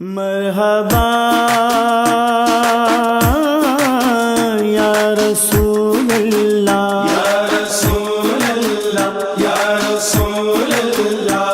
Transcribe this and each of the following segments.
مرحبا یا رسول اللہ، یا رسول اللہ، یا رسول اللہ،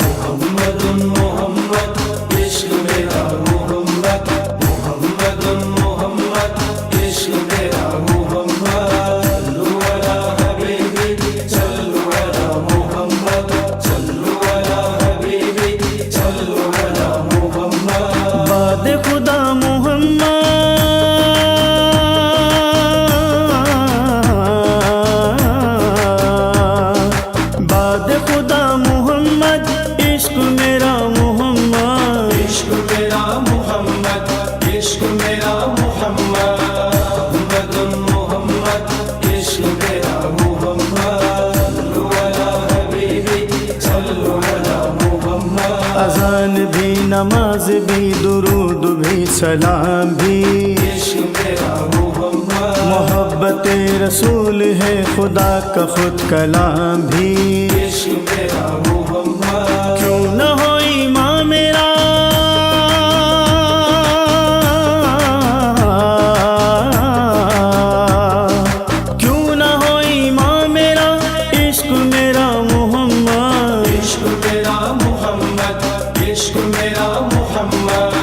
محمد محمد عشق میرا محمد، محمد محمد عشق میرا محمد، صلو علی حبیبی صلو علی محمد، صلو علی حبیبی صلو علی محمد، باد خدا محمد، باد خدا محمد عشق میرا محمد، عشق میرا محمد، عشق میرا محمد، محمد محمد عشق میرا محمد، صلو علی حبیبی صلو علی محمد، اذان بھی نماز بھی درود بھی سلام بھی، عشق میرا محمد، محبت رسول ہے خدا کا خود کلام بھی، عشق میرا محمد، کیوں نہ ہو ایمان میرا کیوں نہ ہو ایمان میرا عشق میرا محمد، عشق میرا محمد، عشق میرا محمد،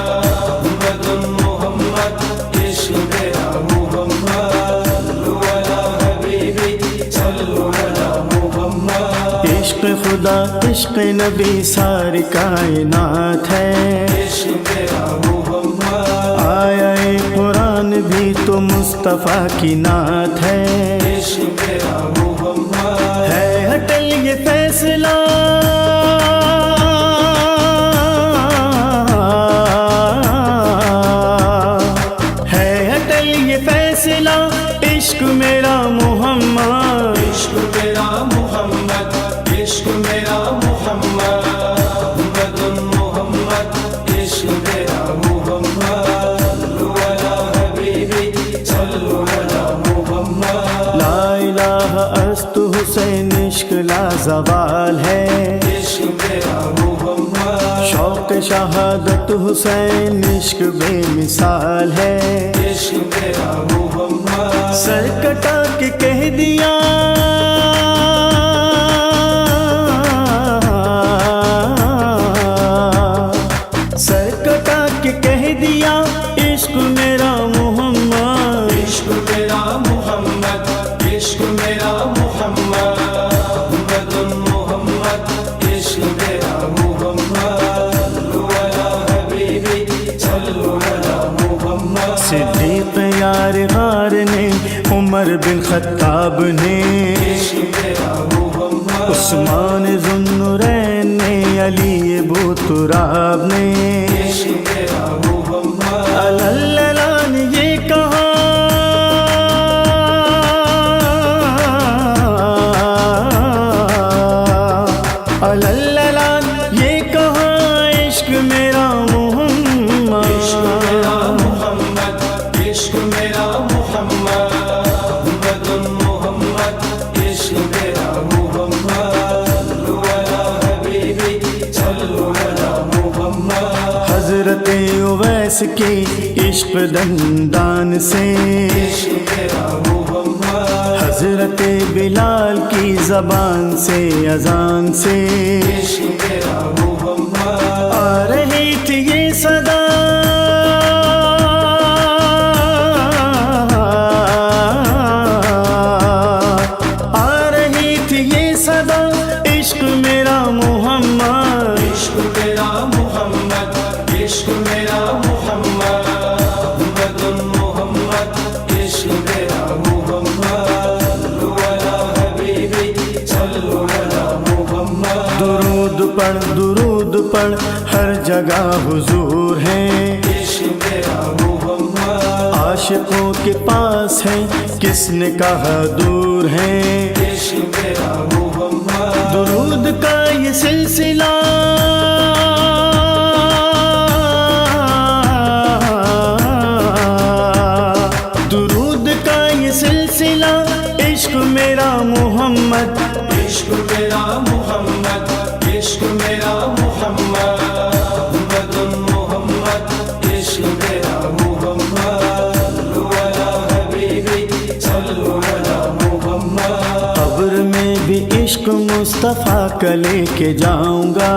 محمد محمد عشق میرا محمد، صلو علی حبیبی صلو علی محمد، عشق خدا عشق نبی ساری کائنات ہے، عشق میرا محمد، آیا قرآن بھی تو مصطفیٰ کی نعت ہے، عشق میرا محمد، ہے ہٹل یہ فیصلہ ہے ہٹل یہ فیصلہ عشق میرا محمد، عشق میرا محمد، عشق میرا محمد، محمد محمد عشق میرا محمد، صلو علی حبیبی صلو علی محمد، لا الہ است حسین عشق لا زوال ہے، عشق میرا محمد، شوق شہادت حسین عشق بے مثال ہے، عشق میرا محمد، سر کٹا کے کہہ دیا سر کٹا کے کہہ دیا عشق میرا محمد، عشق میرا محمد، عشق میرا محمد، محمد محمد عشق میرا محمد، صلو علی حبیبی صلو علی محمد، صدیق یار غار نے، عمر بن خطاب نے، عشق میرا محمد، عثمان ذوالنورین نے، علی ابو تراب نے، عشق میرا محمد، اللہ نے یہ کہا اللہ یہ کہا عشق میرا محمد، عشق میرا محمد، عشق میرا محمد، محمد محمد عشق میرا محمد، صلو علی حبیبی صلو علی محمد، حضرت اویس کی عشق دندان سے، عشق میرا محمد، حضرت بلال کی زبان سے اذان سے، عشق میرا محمد، آ رہی تھی یہ صدا آ رہی تھی یہ صدا عشق میرا محمد، عشق میرا محمد، عشق میرا محمد، محمد محمد عشق میرا محمد، صلو علی حبیبی صلو علی محمد، درود پڑھ ہر جگہ حضور ہے، عشق میرا محمد، عاشقوں کے پاس ہے کس نے کہا دور ہے، عشق میرا محمد، درود کا یہ سلسلہ درود کا یہ سلسلہ عشق میرا محمد، عشق میرا محمد، عشق میرا محمد، محمد مصطفیٰ کا لے کے جاؤں گا،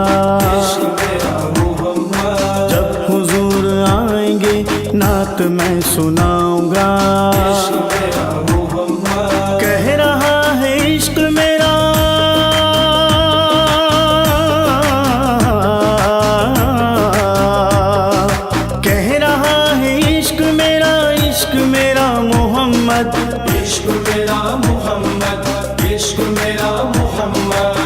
عشق میرا محمد، جب حضور آئیں گے نعت میں سناؤں گا، عشق میرا محمد، کہہ رہا ہے عشق میرا، کہہ رہا ہے عشق میرا، عشق میرا محمد، عشق میرا محمد، عشق میرا محمد،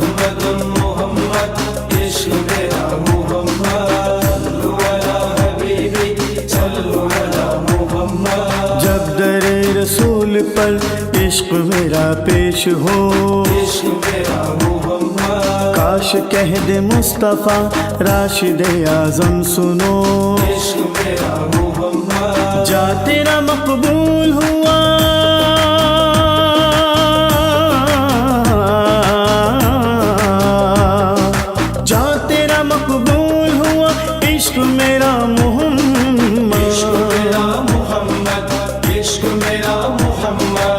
محمد محمد، عشق میرا محمد، صلو علی حبیبی، صلو علی محمد، جب در رسول پر عشق میرا پیش ہو، عشق میرا محمد، کاش کہہ دے مصطفیٰ راشد اعظم سنو، عشق میرا محمد، جا تیرا مقبول ہوا، جا تیرا مقبول ہوا، عشق میرا محمد، عشق میرا محمد، عشق میرا محمد،